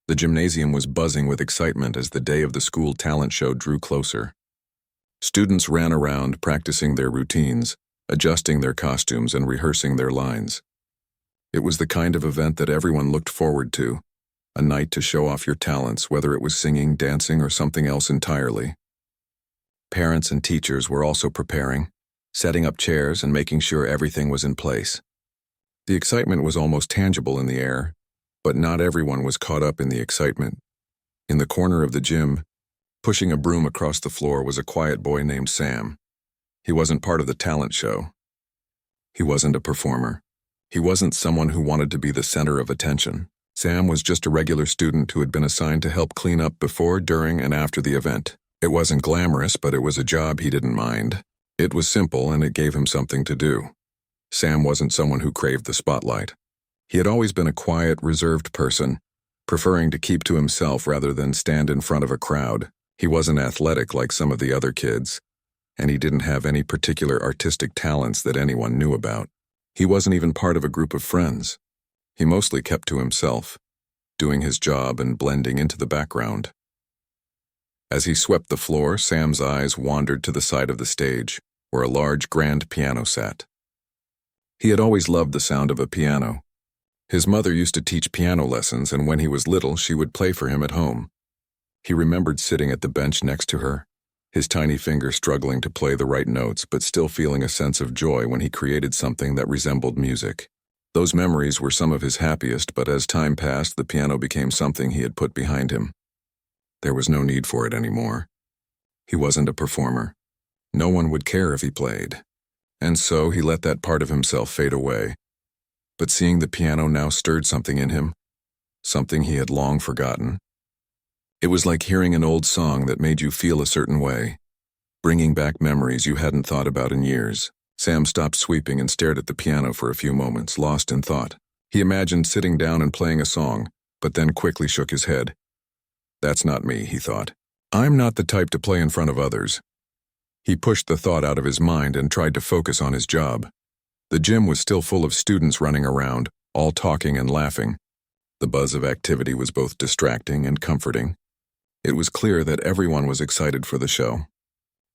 The gymnasium was buzzing with excitement as the day of the school talent show drew closer. Students ran around practicing their routines, adjusting their costumes and rehearsing their lines. It was the kind of event that everyone looked forward to, a night to show off your talents, whether it was singing, dancing, or something else entirely. Parents and teachers were also preparing, setting up chairs and making sure everything was in place. The excitement was almost tangible in the air, but not everyone was caught up in the excitement. In the corner of the gym, pushing a broom across the floor, was a quiet boy named Sam. He wasn't part of the talent show. He wasn't a performer. He wasn't someone who wanted to be the center of attention. Sam was just a regular student who had been assigned to help clean up before, during, and after the event. It wasn't glamorous, but it was a job he didn't mind. It was simple, and it gave him something to do. Sam wasn't someone who craved the spotlight. He had always been a quiet, reserved person, preferring to keep to himself rather than stand in front of a crowd. He wasn't athletic like some of the other kids, and he didn't have any particular artistic talents that anyone knew about. He wasn't even part of a group of friends. He mostly kept to himself, doing his job and blending into the background. As he swept the floor, Sam's eyes wandered to the side of the stage, where a large grand piano sat. He had always loved the sound of a piano. His mother used to teach piano lessons, and when he was little, she would play for him at home. He remembered sitting at the bench next to her, his tiny fingers struggling to play the right notes, but still feeling a sense of joy when he created something that resembled music. Those memories were some of his happiest, but as time passed, the piano became something he had put behind him. There was no need for it anymore. He wasn't a performer. No one would care if he played. And so he let that part of himself fade away. But seeing the piano now stirred something in him, something he had long forgotten. It was like hearing an old song that made you feel a certain way, bringing back memories you hadn't thought about in years. Sam stopped sweeping and stared at the piano for a few moments, lost in thought. He imagined sitting down and playing a song, but then quickly shook his head. That's not me, he thought. I'm not the type to play in front of others. He pushed the thought out of his mind and tried to focus on his job. The gym was still full of students running around, all talking and laughing. The buzz of activity was both distracting and comforting. It was clear that everyone was excited for the show.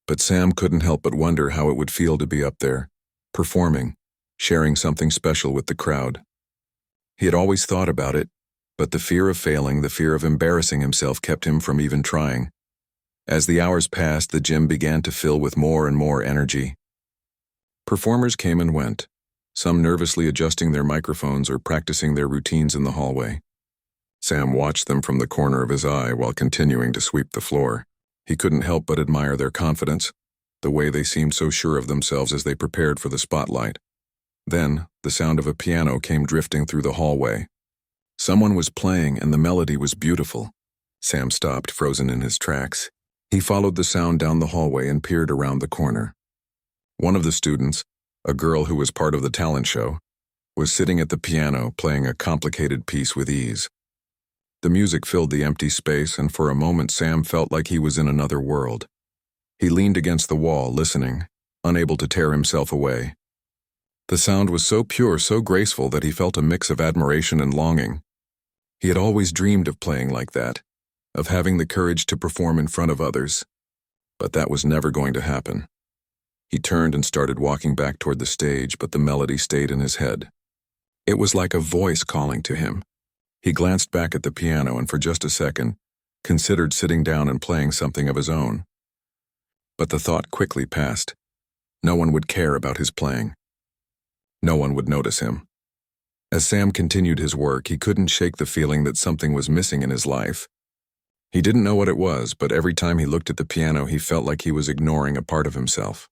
But Sam couldn't help but wonder how it would feel to be up there, performing, sharing something special with the crowd. He had always thought about it, but the fear of failing, the fear of embarrassing himself, kept him from even trying. As the hours passed, the gym began to fill with more and more energy. Performers came and went, some nervously adjusting their microphones or practicing their routines in the hallway. Sam watched them from the corner of his eye while continuing to sweep the floor. He couldn't help but admire their confidence, the way they seemed so sure of themselves as they prepared for the spotlight. Then, the sound of a piano came drifting through the hallway. Someone was playing, and the melody was beautiful. Sam stopped, frozen in his tracks. He followed the sound down the hallway and peered around the corner. One of the students, a girl who was part of the talent show, was sitting at the piano playing a complicated piece with ease. The music filled the empty space, and for a moment Sam felt like he was in another world. He leaned against the wall, listening, unable to tear himself away. The sound was so pure, so graceful, that he felt a mix of admiration and longing. He had always dreamed of playing like that, of having the courage to perform in front of others. But that was never going to happen. He turned and started walking back toward the stage, but the melody stayed in his head. It was like a voice calling to him. He glanced back at the piano and for just a second considered sitting down and playing something of his own. But the thought quickly passed. No one would care about his playing. No one would notice him. As Sam continued his work, he couldn't shake the feeling that something was missing in his life. He didn't know what it was, but every time he looked at the piano, he felt like he was ignoring a part of himself.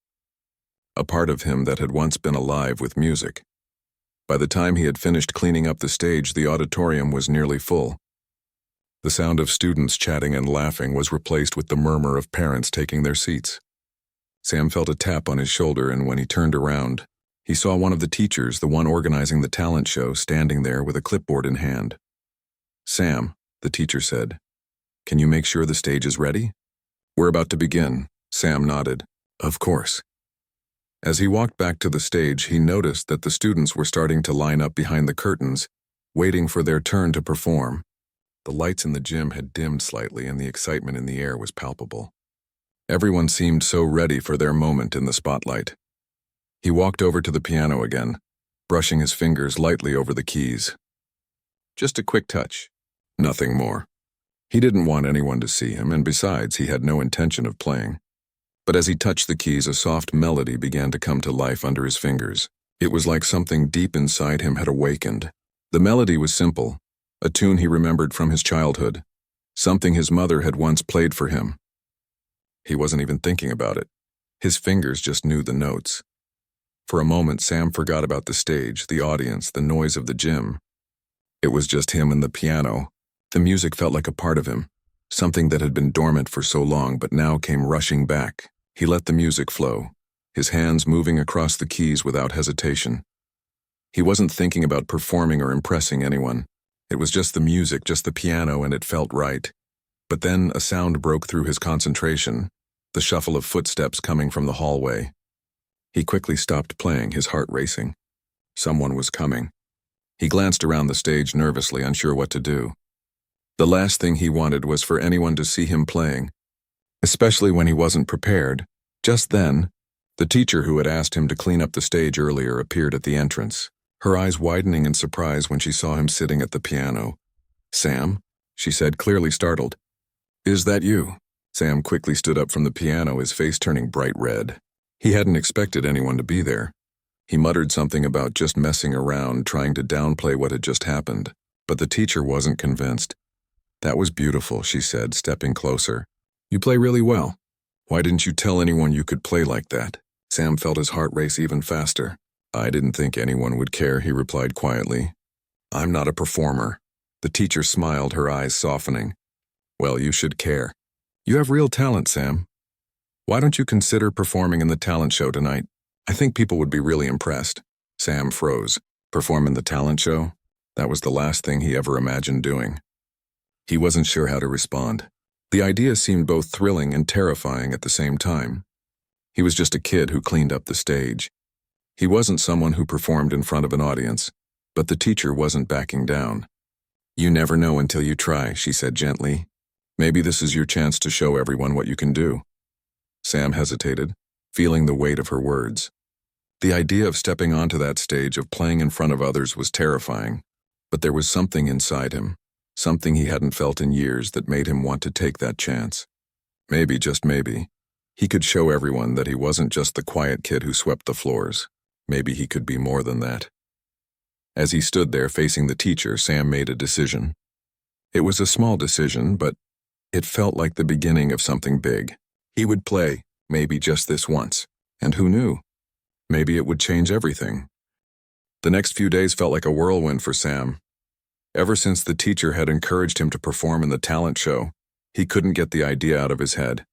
A part of him that had once been alive with music. By the time he had finished cleaning up the stage, the auditorium was nearly full. The sound of students chatting and laughing was replaced with the murmur of parents taking their seats. Sam felt a tap on his shoulder, and when he turned around, he saw one of the teachers, the one organizing the talent show, standing there with a clipboard in hand. "Sam," the teacher said, "can you make sure the stage is ready?" "We're about to begin," Sam nodded. "Of course." As he walked back to the stage, he noticed that the students were starting to line up behind the curtains, waiting for their turn to perform. The lights in the gym had dimmed slightly and the excitement in the air was palpable. Everyone seemed so ready for their moment in the spotlight. He walked over to the piano again, brushing his fingers lightly over the keys. Just a quick touch. Nothing more. He didn't want anyone to see him, and besides, he had no intention of playing. But as he touched the keys, a soft melody began to come to life under his fingers. It was like something deep inside him had awakened. The melody was simple, a tune he remembered from his childhood, something his mother had once played for him. He wasn't even thinking about it. His fingers just knew the notes. For a moment, Sam forgot about the stage, the audience, the noise of the gym. It was just him and the piano. The music felt like a part of him, something that had been dormant for so long but now came rushing back. He let the music flow, his hands moving across the keys without hesitation. He wasn't thinking about performing or impressing anyone. It was just the music, just the piano, and it felt right. But then a sound broke through his concentration, the shuffle of footsteps coming from the hallway. He quickly stopped playing, his heart racing. Someone was coming. He glanced around the stage nervously, unsure what to do. The last thing he wanted was for anyone to see him playing, especially when he wasn't prepared. Just then, the teacher who had asked him to clean up the stage earlier appeared at the entrance, her eyes widening in surprise when she saw him sitting at the piano. "Sam?" she said, clearly startled. "Is that you?" Sam quickly stood up from the piano, his face turning bright red. He hadn't expected anyone to be there. He muttered something about just messing around, trying to downplay what had just happened, but the teacher wasn't convinced. "That was beautiful," she said, stepping closer. "You play really well. Why didn't you tell anyone you could play like that?" Sam felt his heart race even faster. "I didn't think anyone would care," he replied quietly. "I'm not a performer." The teacher smiled, her eyes softening. "Well, you should care. You have real talent, Sam. Why don't you consider performing in the talent show tonight? I think people would be really impressed." Sam froze. Perform in the talent show? That was the last thing he ever imagined doing. He wasn't sure how to respond. The idea seemed both thrilling and terrifying at the same time. He was just a kid who cleaned up the stage. He wasn't someone who performed in front of an audience, but the teacher wasn't backing down. "You never know until you try," she said gently. "Maybe this is your chance to show everyone what you can do." Sam hesitated, feeling the weight of her words. The idea of stepping onto that stage, of playing in front of others, was terrifying, but there was something inside him, something he hadn't felt in years, that made him want to take that chance. Maybe, just maybe, he could show everyone that he wasn't just the quiet kid who swept the floors. Maybe he could be more than that. As he stood there facing the teacher, Sam made a decision. It was a small decision, but it felt like the beginning of something big. He would play, maybe just this once, and who knew? Maybe it would change everything. The next few days felt like a whirlwind for Sam. Ever since the teacher had encouraged him to perform in the talent show, he couldn't get the idea out of his head.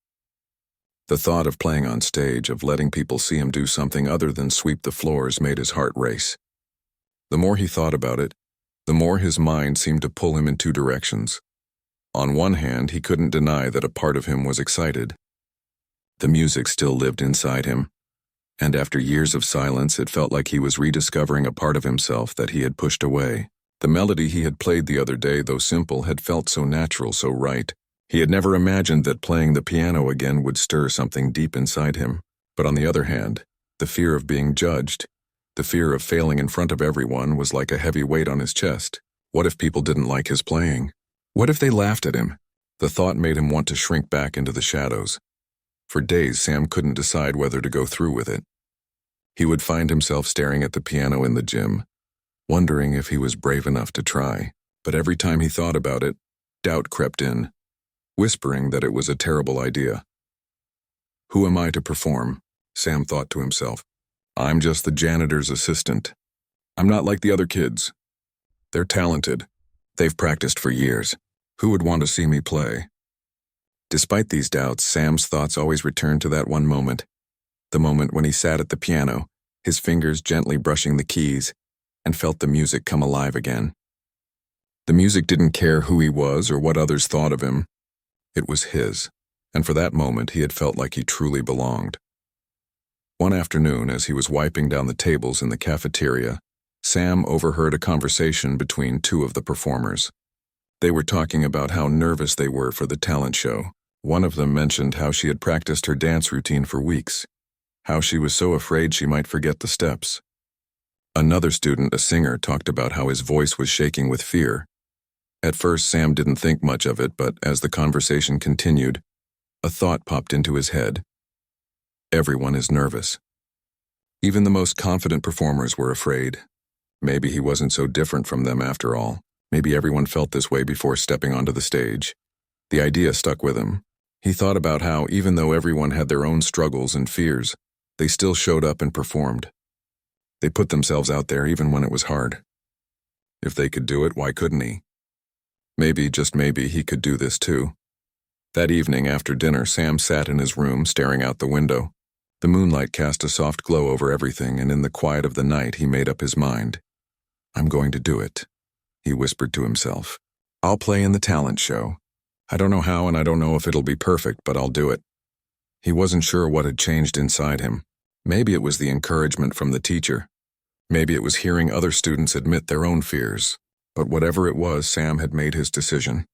The thought of playing on stage, of letting people see him do something other than sweep the floors, made his heart race. The more he thought about it, the more his mind seemed to pull him in two directions. On one hand, he couldn't deny that a part of him was excited. The music still lived inside him, and after years of silence, it felt like he was rediscovering a part of himself that he had pushed away. The melody he had played the other day, though simple, had felt so natural, so right. He had never imagined that playing the piano again would stir something deep inside him. But on the other hand, the fear of being judged, the fear of failing in front of everyone, was like a heavy weight on his chest. What if people didn't like his playing? What if they laughed at him? The thought made him want to shrink back into the shadows. For days, Sam couldn't decide whether to go through with it. He would find himself staring at the piano in the gym, wondering if he was brave enough to try. But every time he thought about it, doubt crept in, whispering that it was a terrible idea. Who am I to perform? Sam thought to himself. I'm just the janitor's assistant. I'm not like the other kids. They're talented. They've practiced for years. Who would want to see me play? Despite these doubts, Sam's thoughts always returned to that one moment. The moment when he sat at the piano, his fingers gently brushing the keys, and felt the music come alive again. The music didn't care who he was or what others thought of him. It was his, and for that moment he had felt like he truly belonged. One afternoon, as he was wiping down the tables in the cafeteria, Sam overheard a conversation between two of the performers. They were talking about how nervous they were for the talent show. One of them mentioned how she had practiced her dance routine for weeks, how she was so afraid she might forget the steps. Another student, a singer, talked about how his voice was shaking with fear. At first, Sam didn't think much of it, but as the conversation continued, a thought popped into his head. Everyone is nervous. Even the most confident performers were afraid. Maybe he wasn't so different from them after all. Maybe everyone felt this way before stepping onto the stage. The idea stuck with him. He thought about how, even though everyone had their own struggles and fears, they still showed up and performed. They put themselves out there even when it was hard. If they could do it, why couldn't he? Maybe, just maybe, he could do this too. That evening after dinner, Sam sat in his room staring out the window. The moonlight cast a soft glow over everything, and in the quiet of the night he made up his mind. "I'm going to do it," he whispered to himself. "I'll play in the talent show. I don't know how and I don't know if it'll be perfect, but I'll do it." He wasn't sure what had changed inside him. Maybe it was the encouragement from the teacher. Maybe it was hearing other students admit their own fears. But whatever it was, Sam had made his decision.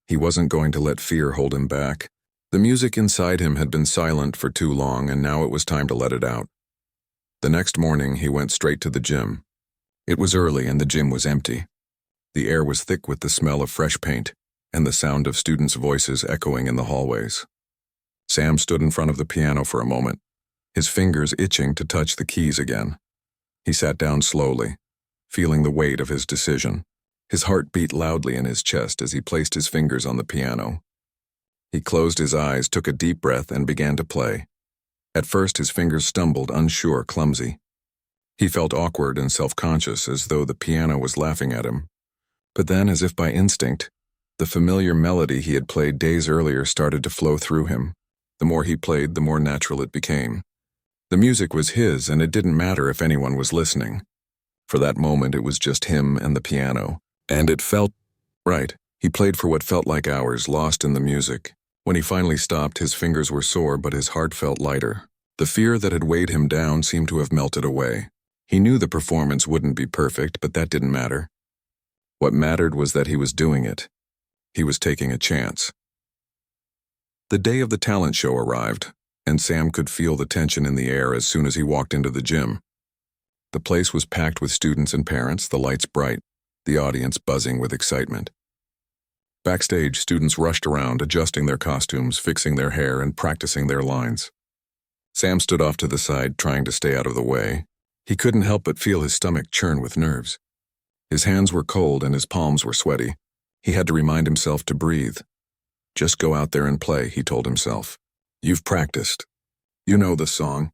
He wasn't going to let fear hold him back. The music inside him had been silent for too long, and now it was time to let it out. The next morning, he went straight to the gym. It was early and the gym was empty. The air was thick with the smell of fresh paint and the sound of students' voices echoing in the hallways. Sam stood in front of the piano for a moment, his fingers itching to touch the keys again. He sat down slowly, feeling the weight of his decision. His heart beat loudly in his chest as he placed his fingers on the piano. He closed his eyes, took a deep breath, and began to play. At first, his fingers stumbled, unsure, clumsy. He felt awkward and self-conscious, as though the piano was laughing at him. But then, as if by instinct, the familiar melody he had played days earlier started to flow through him. The more he played, the more natural it became. The music was his, and it didn't matter if anyone was listening. For that moment, it was just him and the piano. And it felt right. He played for what felt like hours, lost in the music. When he finally stopped, his fingers were sore, but his heart felt lighter. The fear that had weighed him down seemed to have melted away. He knew the performance wouldn't be perfect, but that didn't matter. What mattered was that he was doing it. He was taking a chance. The day of the talent show arrived, and Sam could feel the tension in the air as soon as he walked into the gym. The place was packed with students and parents, the lights bright, the audience buzzing with excitement. Backstage, students rushed around, adjusting their costumes, fixing their hair, and practicing their lines. Sam stood off to the side, trying to stay out of the way. He couldn't help but feel his stomach churn with nerves. His hands were cold and his palms were sweaty. He had to remind himself to breathe. "Just go out there and play," he told himself. "You've practiced. You know the song.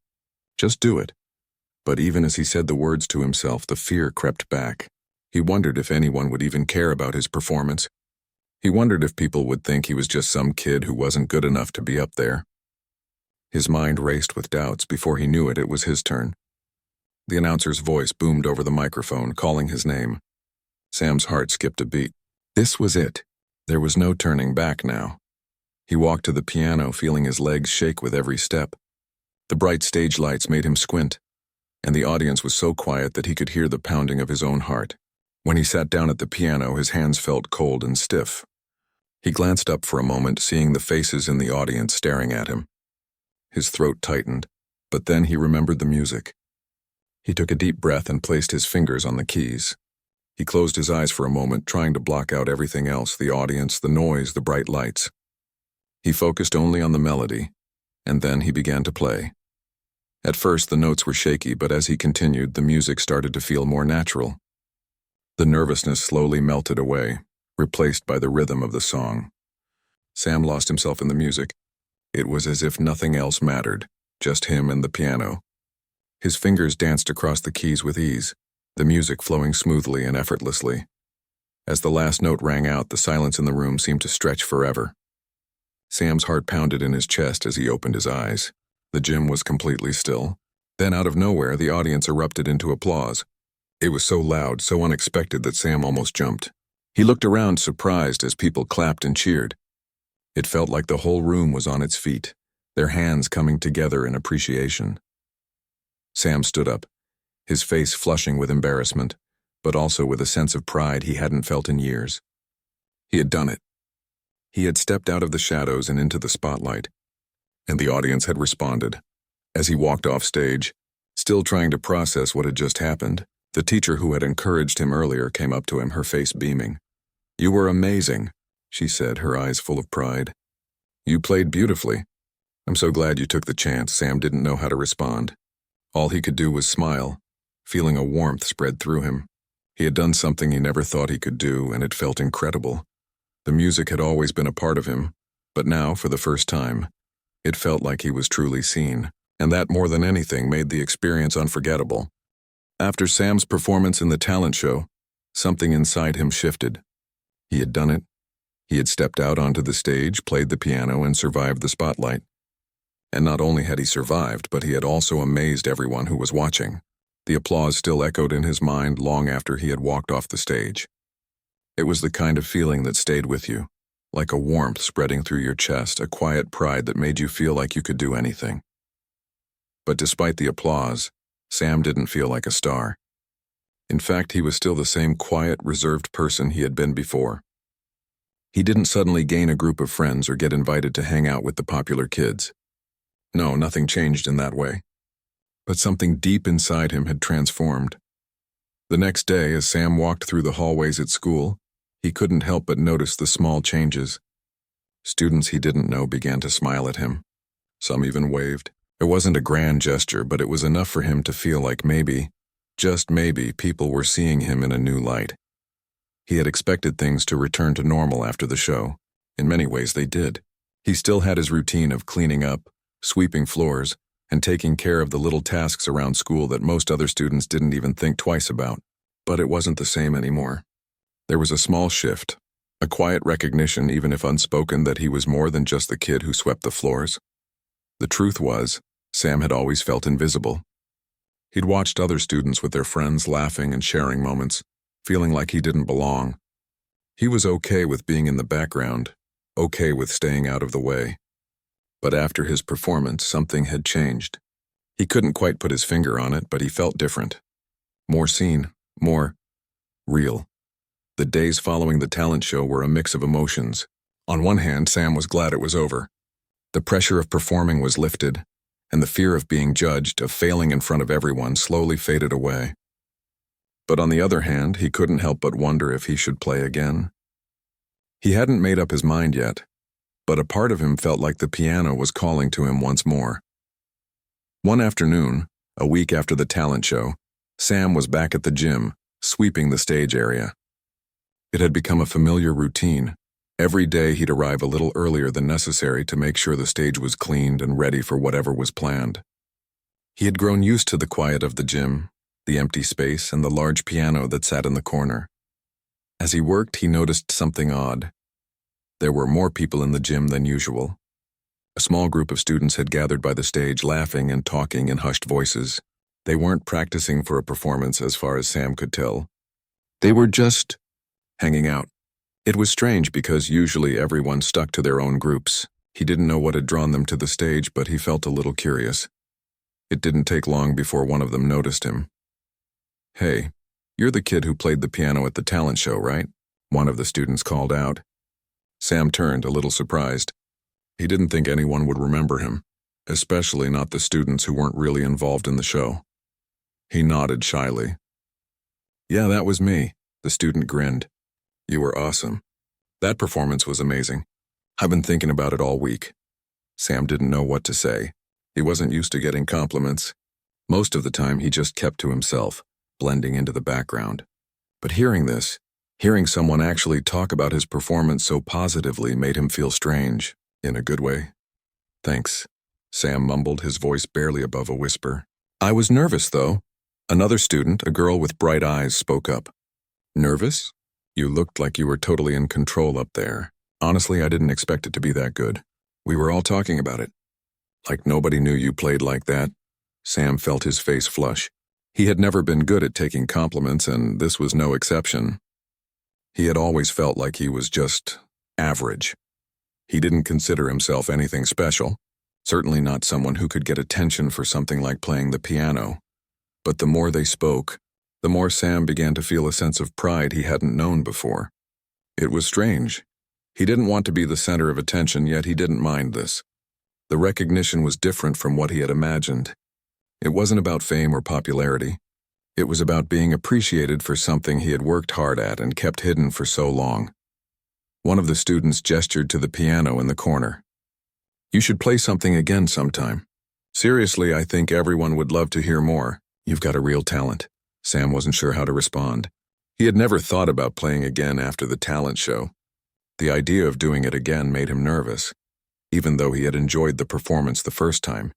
Just do it." But even as he said the words to himself, the fear crept back. He wondered if anyone would even care about his performance. He wondered if people would think he was just some kid who wasn't good enough to be up there. His mind raced with doubts. Before he knew it, it was his turn. The announcer's voice boomed over the microphone, calling his name. Sam's heart skipped a beat. This was it. There was no turning back now. He walked to the piano, feeling his legs shake with every step. The bright stage lights made him squint, and the audience was so quiet that he could hear the pounding of his own heart. When he sat down at the piano, his hands felt cold and stiff. He glanced up for a moment, seeing the faces in the audience staring at him. His throat tightened, but then he remembered the music. He took a deep breath and placed his fingers on the keys. He closed his eyes for a moment, trying to block out everything else, the audience, the noise, the bright lights. He focused only on the melody, and then he began to play. At first, the notes were shaky, but as he continued, the music started to feel more natural. The nervousness slowly melted away, replaced by the rhythm of the song. Sam lost himself in the music. It was as if nothing else mattered, just him and the piano. His fingers danced across the keys with ease, the music flowing smoothly and effortlessly. As the last note rang out, the silence in the room seemed to stretch forever. Sam's heart pounded in his chest as he opened his eyes. The gym was completely still. Then, out of nowhere, the audience erupted into applause. It was so loud, so unexpected that Sam almost jumped. He looked around, surprised, as people clapped and cheered. It felt like the whole room was on its feet, their hands coming together in appreciation. Sam stood up, his face flushing with embarrassment, but also with a sense of pride he hadn't felt in years. He had done it. He had stepped out of the shadows and into the spotlight, and the audience had responded. As he walked off stage, still trying to process what had just happened, the teacher who had encouraged him earlier came up to him, her face beaming. "You were amazing," she said, her eyes full of pride. "You played beautifully. I'm so glad you took the chance." Sam didn't know how to respond. All he could do was smile, feeling a warmth spread through him. He had done something he never thought he could do, and it felt incredible. The music had always been a part of him, but now, for the first time, it felt like he was truly seen, and that more than anything made the experience unforgettable. After Sam's performance in the talent show, something inside him shifted. He had done it. He had stepped out onto the stage, played the piano, and survived the spotlight. And not only had he survived, but he had also amazed everyone who was watching. The applause still echoed in his mind long after he had walked off the stage. It was the kind of feeling that stayed with you, like a warmth spreading through your chest, a quiet pride that made you feel like you could do anything. But despite the applause, Sam didn't feel like a star. In fact, he was still the same quiet, reserved person he had been before. He didn't suddenly gain a group of friends or get invited to hang out with the popular kids. No, nothing changed in that way. But something deep inside him had transformed. The next day, as Sam walked through the hallways at school, he couldn't help but notice the small changes. Students he didn't know began to smile at him. Some even waved. It wasn't a grand gesture, but it was enough for him to feel like maybe, just maybe, people were seeing him in a new light. He had expected things to return to normal after the show. In many ways, they did. He still had his routine of cleaning up, sweeping floors, and taking care of the little tasks around school that most other students didn't even think twice about. But it wasn't the same anymore. There was a small shift, a quiet recognition, even if unspoken, that he was more than just the kid who swept the floors. The truth was, Sam had always felt invisible. He'd watched other students with their friends laughing and sharing moments, feeling like he didn't belong. He was okay with being in the background, okay with staying out of the way. But after his performance, something had changed. He couldn't quite put his finger on it, but he felt different. More seen, more real. The days following the talent show were a mix of emotions. On one hand, Sam was glad it was over. The pressure of performing was lifted, and the fear of being judged, of failing in front of everyone, slowly faded away. But on the other hand, he couldn't help but wonder if he should play again. He hadn't made up his mind yet, but a part of him felt like the piano was calling to him once more. One afternoon, a week after the talent show, Sam was back at the gym, sweeping the stage area. It had become a familiar routine. Every day he'd arrive a little earlier than necessary to make sure the stage was cleaned and ready for whatever was planned. He had grown used to the quiet of the gym, the empty space, and the large piano that sat in the corner. As he worked, he noticed something odd. There were more people in the gym than usual. A small group of students had gathered by the stage, laughing and talking in hushed voices. They weren't practicing for a performance, as far as Sam could tell. They were just hanging out. It was strange because usually everyone stuck to their own groups. He didn't know what had drawn them to the stage, but he felt a little curious. It didn't take long before one of them noticed him. "Hey, you're the kid who played the piano at the talent show, right?" one of the students called out. Sam turned, a little surprised. He didn't think anyone would remember him, especially not the students who weren't really involved in the show. He nodded shyly. "Yeah, that was me," the student grinned. "You were awesome. That performance was amazing. I've been thinking about it all week." Sam didn't know what to say. He wasn't used to getting compliments. Most of the time, he just kept to himself, blending into the background. But hearing someone actually talk about his performance so positively made him feel strange, in a good way. "Thanks," Sam mumbled, his voice barely above a whisper. "I was nervous, though." Another student, a girl with bright eyes, spoke up. "Nervous? You looked like you were totally in control up there. Honestly, I didn't expect it to be that good. We were all talking about it." "Like nobody knew you played like that?" Sam felt his face flush. He had never been good at taking compliments, and this was no exception. He had always felt like he was just average. He didn't consider himself anything special, certainly not someone who could get attention for something like playing the piano. But the more they spoke, the more Sam began to feel a sense of pride he hadn't known before. It was strange. He didn't want to be the center of attention, yet he didn't mind this. The recognition was different from what he had imagined. It wasn't about fame or popularity. It was about being appreciated for something he had worked hard at and kept hidden for so long. One of the students gestured to the piano in the corner. "You should play something again sometime. Seriously, I think everyone would love to hear more. You've got a real talent." Sam wasn't sure how to respond. He had never thought about playing again after the talent show. The idea of doing it again made him nervous, even though he had enjoyed the performance the first time.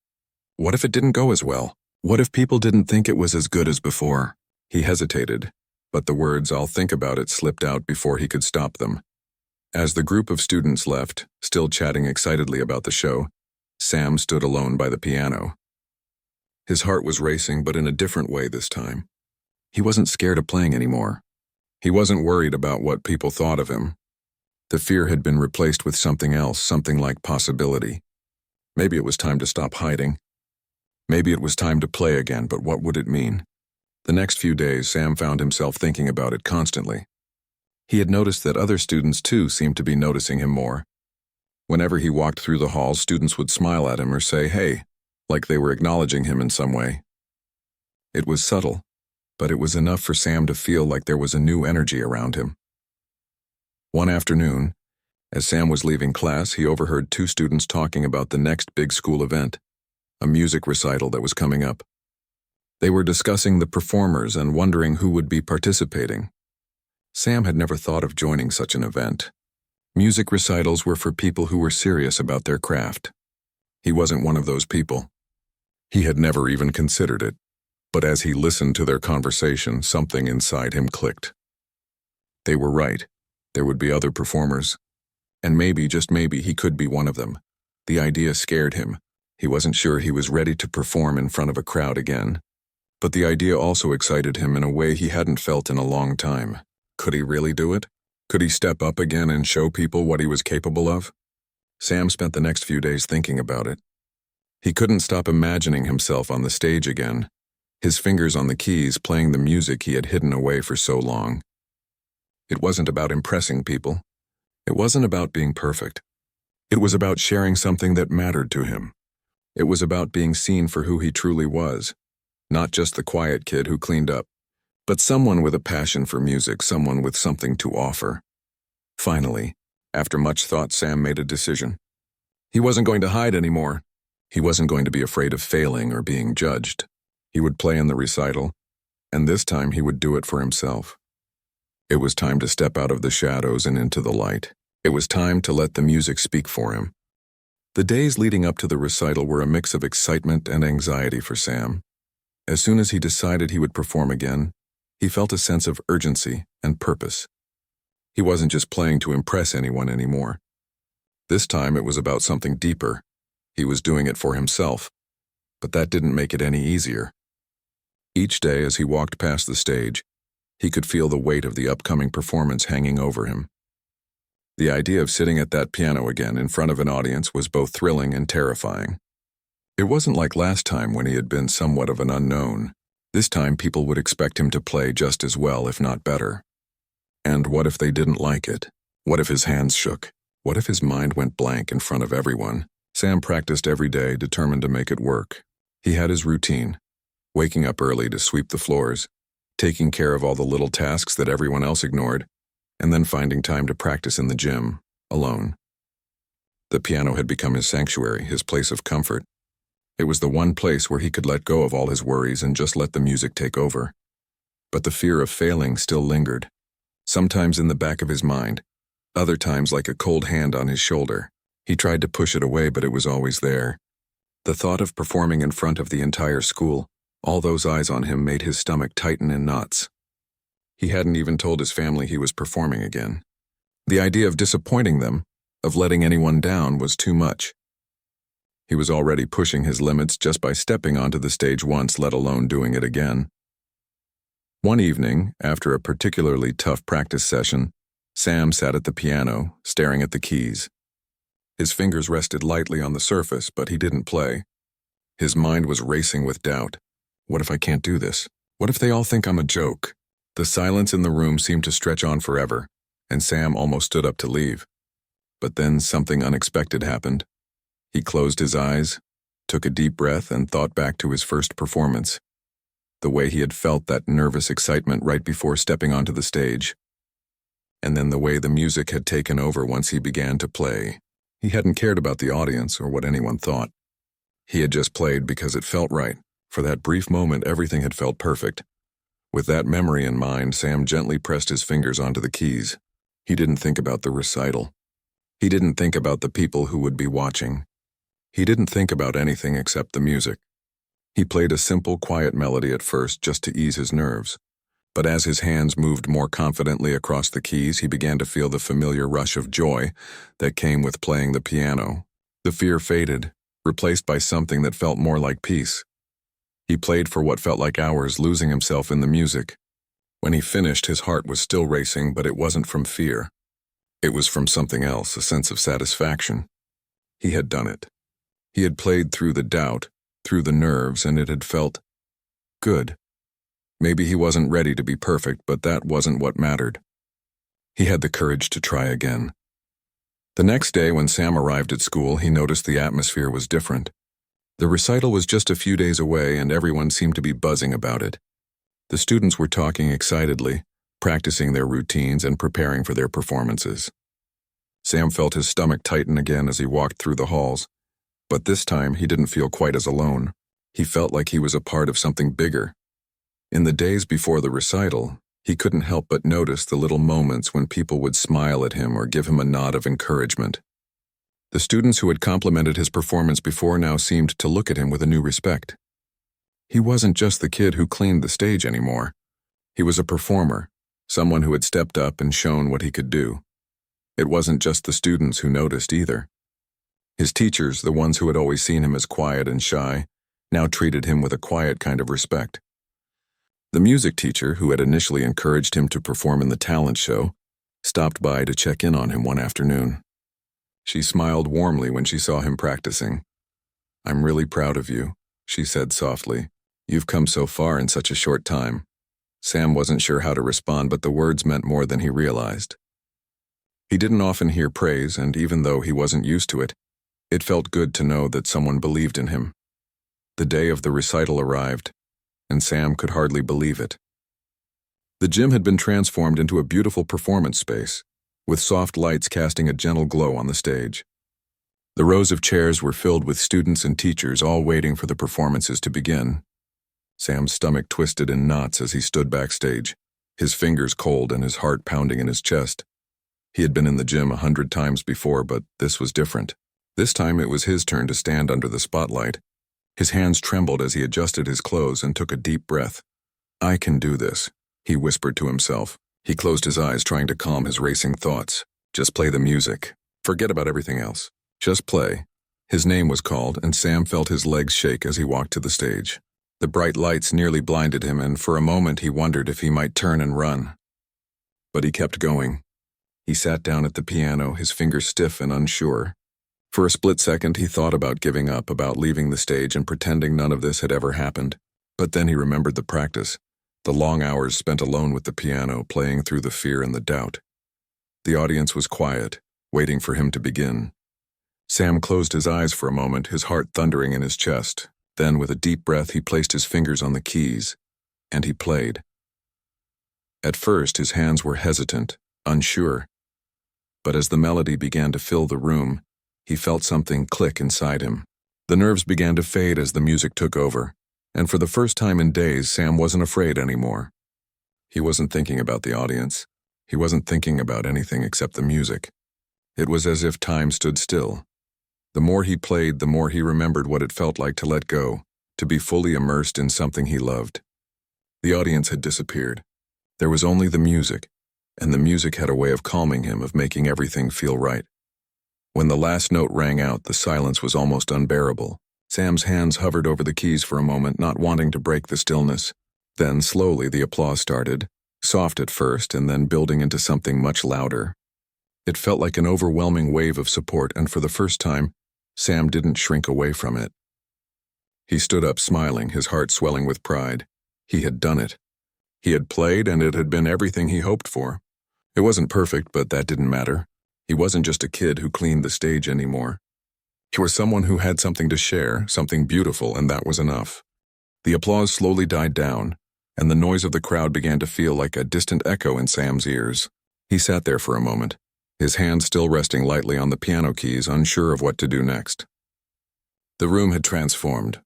What if it didn't go as well? What if people didn't think it was as good as before? He hesitated, but the words "I'll think about it" slipped out before he could stop them. As the group of students left, still chatting excitedly about the show, Sam stood alone by the piano. His heart was racing, but in a different way this time. He wasn't scared of playing anymore. He wasn't worried about what people thought of him. The fear had been replaced with something else, something like possibility. Maybe it was time to stop hiding. Maybe it was time to play again, but what would it mean? The next few days, Sam found himself thinking about it constantly. He had noticed that other students too seemed to be noticing him more. Whenever he walked through the halls, students would smile at him or say, "Hey," like they were acknowledging him in some way. It was subtle, but it was enough for Sam to feel like there was a new energy around him. One afternoon, as Sam was leaving class, he overheard two students talking about the next big school event, a music recital that was coming up. They were discussing the performers and wondering who would be participating. Sam had never thought of joining such an event. Music recitals were for people who were serious about their craft. He wasn't one of those people. He had never even considered it, but as he listened to their conversation, something inside him clicked. They were right. There would be other performers, and maybe, just maybe, he could be one of them. The idea scared him. He wasn't sure he was ready to perform in front of a crowd again. But the idea also excited him in a way he hadn't felt in a long time. Could he really do it? Could he step up again and show people what he was capable of? Sam spent the next few days thinking about it. He couldn't stop imagining himself on the stage again, his fingers on the keys playing the music he had hidden away for so long. It wasn't about impressing people. It wasn't about being perfect. It was about sharing something that mattered to him. It was about being seen for who he truly was, not just the quiet kid who cleaned up, but someone with a passion for music, someone with something to offer. Finally, after much thought, Sam made a decision. He wasn't going to hide anymore. He wasn't going to be afraid of failing or being judged. He would play in the recital, and this time he would do it for himself. It was time to step out of the shadows and into the light. It was time to let the music speak for him. The days leading up to the recital were a mix of excitement and anxiety for Sam. As soon as he decided he would perform again, he felt a sense of urgency and purpose. He wasn't just playing to impress anyone anymore. This time it was about something deeper. He was doing it for himself, but that didn't make it any easier. Each day as he walked past the stage, he could feel the weight of the upcoming performance hanging over him. The idea of sitting at that piano again in front of an audience was both thrilling and terrifying. It wasn't like last time when he had been somewhat of an unknown. This time people would expect him to play just as well, if not better. And what if they didn't like it? What if his hands shook? What if his mind went blank in front of everyone? Sam practiced every day, determined to make it work. He had his routine, waking up early to sweep the floors, taking care of all the little tasks that everyone else ignored, and then finding time to practice in the gym, alone. The piano had become his sanctuary, his place of comfort. It was the one place where he could let go of all his worries and just let the music take over. But the fear of failing still lingered, sometimes in the back of his mind, other times like a cold hand on his shoulder. He tried to push it away, but it was always there. The thought of performing in front of the entire school, all those eyes on him, made his stomach tighten in knots. He hadn't even told his family he was performing again. The idea of disappointing them, of letting anyone down, was too much. He was already pushing his limits just by stepping onto the stage once, let alone doing it again. One evening, after a particularly tough practice session, Sam sat at the piano, staring at the keys. His fingers rested lightly on the surface, but he didn't play. His mind was racing with doubt. What if I can't do this? What if they all think I'm a joke? The silence in the room seemed to stretch on forever, and Sam almost stood up to leave. But then something unexpected happened. He closed his eyes, took a deep breath, and thought back to his first performance. The way he had felt that nervous excitement right before stepping onto the stage. And then the way the music had taken over once he began to play. He hadn't cared about the audience or what anyone thought. He had just played because it felt right. For that brief moment, everything had felt perfect. With that memory in mind, Sam gently pressed his fingers onto the keys. He didn't think about the recital. He didn't think about the people who would be watching. He didn't think about anything except the music. He played a simple, quiet melody at first just to ease his nerves. But as his hands moved more confidently across the keys, he began to feel the familiar rush of joy that came with playing the piano. The fear faded, replaced by something that felt more like peace. He played for what felt like hours, losing himself in the music. When he finished, his heart was still racing, but it wasn't from fear. It was from something else, a sense of satisfaction. He had done it. He had played through the doubt, through the nerves, and it had felt good. Maybe he wasn't ready to be perfect, but that wasn't what mattered. He had the courage to try again. The next day, when Sam arrived at school, he noticed the atmosphere was different. The recital was just a few days away, and everyone seemed to be buzzing about it. The students were talking excitedly, practicing their routines and preparing for their performances. Sam felt his stomach tighten again as he walked through the halls, but this time he didn't feel quite as alone. He felt like he was a part of something bigger. In the days before the recital, he couldn't help but notice the little moments when people would smile at him or give him a nod of encouragement. The students who had complimented his performance before now seemed to look at him with a new respect. He wasn't just the kid who cleaned the stage anymore. He was a performer, someone who had stepped up and shown what he could do. It wasn't just the students who noticed either. His teachers, the ones who had always seen him as quiet and shy, now treated him with a quiet kind of respect. The music teacher, who had initially encouraged him to perform in the talent show, stopped by to check in on him one afternoon. She smiled warmly when she saw him practicing. "I'm really proud of you," she said softly. "You've come so far in such a short time." Sam wasn't sure how to respond, but the words meant more than he realized. He didn't often hear praise, and even though he wasn't used to it, it felt good to know that someone believed in him. The day of the recital arrived, and Sam could hardly believe it. The gym had been transformed into a beautiful performance space, with soft lights casting a gentle glow on the stage. The rows of chairs were filled with students and teachers, all waiting for the performances to begin. Sam's stomach twisted in knots as he stood backstage, his fingers cold and his heart pounding in his chest. He had been in the gym 100 times before, but this was different. This time it was his turn to stand under the spotlight. His hands trembled as he adjusted his clothes and took a deep breath. "I can do this," he whispered to himself. He closed his eyes, trying to calm his racing thoughts. Just play the music. Forget about everything else. Just play. His name was called, and Sam felt his legs shake as he walked to the stage. The bright lights nearly blinded him, and for a moment he wondered if he might turn and run. But he kept going. He sat down at the piano, his fingers stiff and unsure. For a split second he thought about giving up, about leaving the stage and pretending none of this had ever happened. But then he remembered the practice. The long hours spent alone with the piano, playing through the fear and the doubt. The audience was quiet, waiting for him to begin. Sam closed his eyes for a moment, his heart thundering in his chest. Then, with a deep breath, he placed his fingers on the keys, and he played. At first, his hands were hesitant, unsure. But as the melody began to fill the room, he felt something click inside him. The nerves began to fade as the music took over. And for the first time in days, Sam wasn't afraid anymore. He wasn't thinking about the audience. He wasn't thinking about anything except the music. It was as if time stood still. The more he played, the more he remembered what it felt like to let go, to be fully immersed in something he loved. The audience had disappeared. There was only the music, and the music had a way of calming him, of making everything feel right. When the last note rang out, the silence was almost unbearable. Sam's hands hovered over the keys for a moment, not wanting to break the stillness. Then, slowly, the applause started, soft at first and then building into something much louder. It felt like an overwhelming wave of support, and for the first time, Sam didn't shrink away from it. He stood up smiling, his heart swelling with pride. He had done it. He had played, and it had been everything he hoped for. It wasn't perfect, but that didn't matter. He wasn't just a kid who cleaned the stage anymore. He was someone who had something to share, something beautiful, and that was enough. The applause slowly died down, and the noise of the crowd began to feel like a distant echo in Sam's ears. He sat there for a moment, his hands still resting lightly on the piano keys, unsure of what to do next. The room had transformed.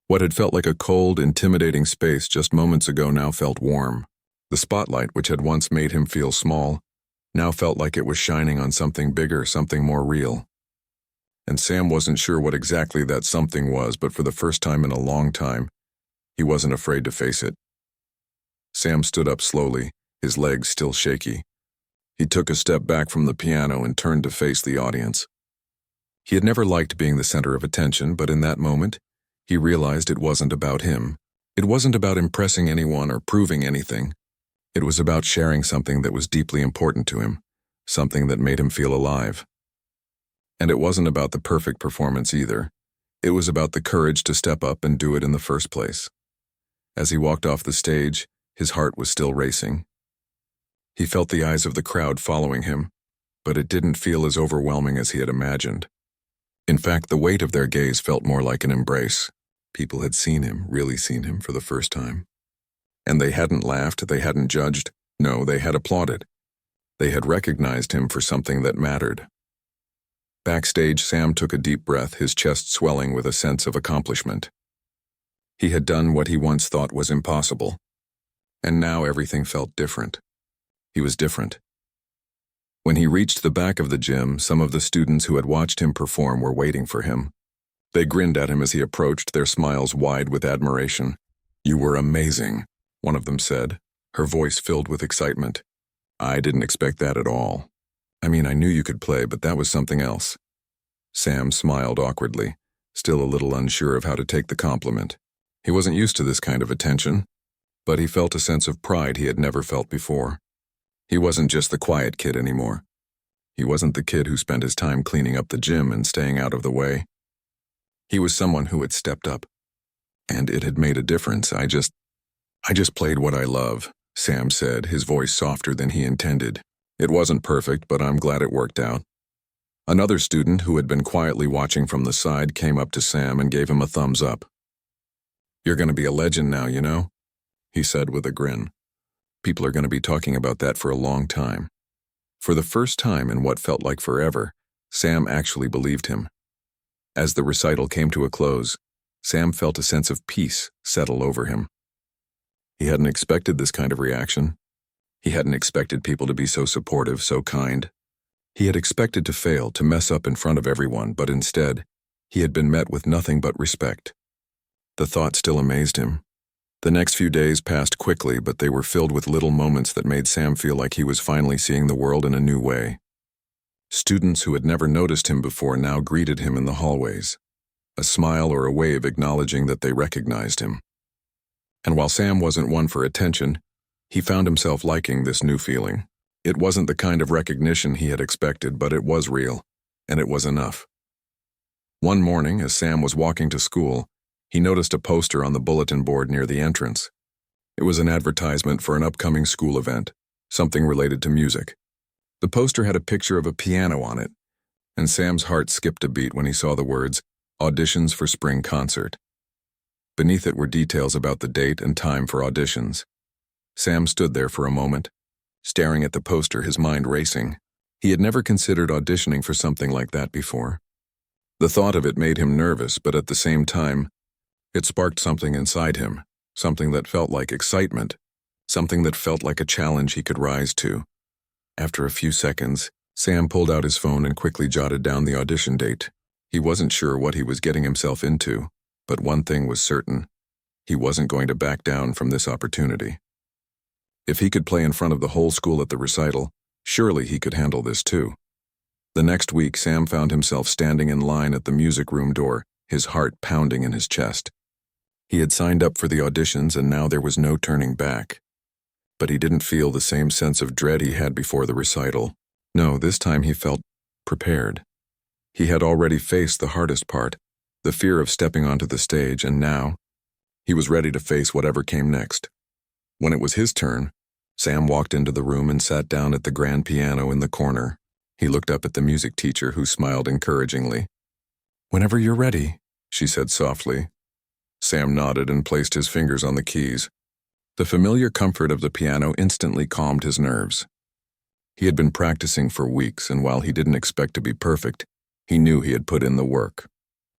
What had felt like a cold, intimidating space just moments ago now felt warm. The spotlight, which had once made him feel small, now felt like it was shining on something bigger, something more real. And Sam wasn't sure what exactly that something was, but for the first time in a long time, he wasn't afraid to face it. Sam stood up slowly, his legs still shaky. He took a step back from the piano and turned to face the audience. He had never liked being the center of attention, but in that moment, he realized it wasn't about him. It wasn't about impressing anyone or proving anything. It was about sharing something that was deeply important to him, something that made him feel alive. And it wasn't about the perfect performance either. It was about the courage to step up and do it in the first place. As he walked off the stage, his heart was still racing. He felt the eyes of the crowd following him, but it didn't feel as overwhelming as he had imagined. In fact, the weight of their gaze felt more like an embrace. People had seen him, really seen him for the first time. And they hadn't laughed, they hadn't judged. No, they had applauded. They had recognized him for something that mattered. Backstage, Sam took a deep breath, his chest swelling with a sense of accomplishment. He had done what he once thought was impossible. And now everything felt different. He was different. When he reached the back of the gym, some of the students who had watched him perform were waiting for him. They grinned at him as he approached, their smiles wide with admiration. "You were amazing," one of them said, her voice filled with excitement. "I didn't expect that at all. I mean, I knew you could play, but that was something else." Sam smiled awkwardly, still a little unsure of how to take the compliment. He wasn't used to this kind of attention, but he felt a sense of pride he had never felt before. He wasn't just the quiet kid anymore. He wasn't the kid who spent his time cleaning up the gym and staying out of the way. He was someone who had stepped up. And it had made a difference. I just played what I love," Sam said, his voice softer than he intended. "It wasn't perfect, but I'm glad it worked out." Another student who had been quietly watching from the side came up to Sam and gave him a thumbs up. "You're going to be a legend now, you know?" he said with a grin. "People are going to be talking about that for a long time." For the first time in what felt like forever, Sam actually believed him. As the recital came to a close, Sam felt a sense of peace settle over him. He hadn't expected this kind of reaction. He hadn't expected people to be so supportive, so kind. He had expected to fail, to mess up in front of everyone, but instead, he had been met with nothing but respect. The thought still amazed him. The next few days passed quickly, but they were filled with little moments that made Sam feel like he was finally seeing the world in a new way. Students who had never noticed him before now greeted him in the hallways, a smile or a wave acknowledging that they recognized him. And while Sam wasn't one for attention, he found himself liking this new feeling. It wasn't the kind of recognition he had expected, but it was real, and it was enough. One morning, as Sam was walking to school, he noticed a poster on the bulletin board near the entrance. It was an advertisement for an upcoming school event, something related to music. The poster had a picture of a piano on it, and Sam's heart skipped a beat when he saw the words, "Auditions for Spring Concert." Beneath it were details about the date and time for auditions. Sam stood there for a moment, staring at the poster, his mind racing. He had never considered auditioning for something like that before. The thought of it made him nervous, but at the same time, it sparked something inside him, something that felt like excitement, something that felt like a challenge he could rise to. After a few seconds, Sam pulled out his phone and quickly jotted down the audition date. He wasn't sure what he was getting himself into, but one thing was certain. He wasn't going to back down from this opportunity. If he could play in front of the whole school at the recital, surely he could handle this too. The next week, Sam found himself standing in line at the music room door, his heart pounding in his chest. He had signed up for the auditions, and now there was no turning back. But he didn't feel the same sense of dread he had before the recital. No, this time he felt prepared. He had already faced the hardest part, the fear of stepping onto the stage, and now he was ready to face whatever came next. When it was his turn, Sam walked into the room and sat down at the grand piano in the corner. He looked up at the music teacher, who smiled encouragingly. "Whenever you're ready," she said softly. Sam nodded and placed his fingers on the keys. The familiar comfort of the piano instantly calmed his nerves. He had been practicing for weeks, and while he didn't expect to be perfect, he knew he had put in the work.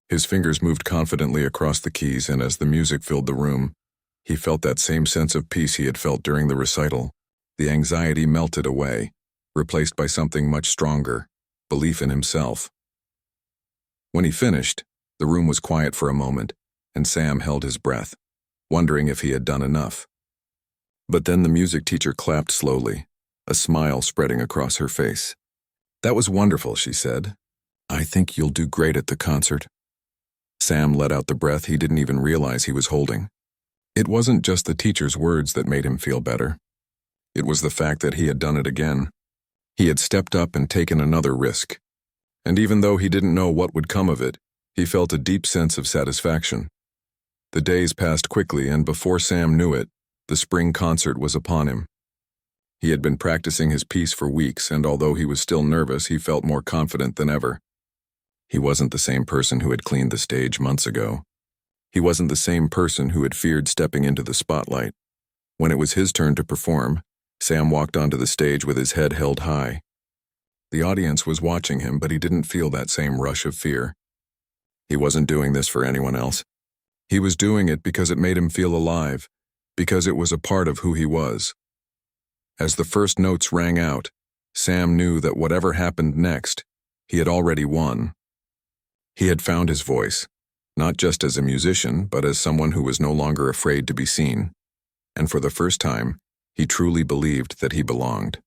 His fingers moved confidently across the keys, and as the music filled the room, he felt that same sense of peace he had felt during the recital. The anxiety melted away, replaced by something much stronger: belief in himself. When he finished, the room was quiet for a moment, and Sam held his breath, wondering if he had done enough. But then the music teacher clapped slowly, a smile spreading across her face. "That was wonderful," she said. "I think you'll do great at the concert." Sam let out the breath he didn't even realize he was holding. It wasn't just the teacher's words that made him feel better. It was the fact that he had done it again. He had stepped up and taken another risk. And even though he didn't know what would come of it, he felt a deep sense of satisfaction. The days passed quickly, and before Sam knew it, the spring concert was upon him. He had been practicing his piece for weeks, and although he was still nervous, he felt more confident than ever. He wasn't the same person who had cleaned the stage months ago. He wasn't the same person who had feared stepping into the spotlight. When it was his turn to perform, Sam walked onto the stage with his head held high. The audience was watching him, but he didn't feel that same rush of fear. He wasn't doing this for anyone else. He was doing it because it made him feel alive, because it was a part of who he was. As the first notes rang out, Sam knew that whatever happened next, he had already won. He had found his voice, not just as a musician, but as someone who was no longer afraid to be seen. And for the first time, he truly believed that he belonged.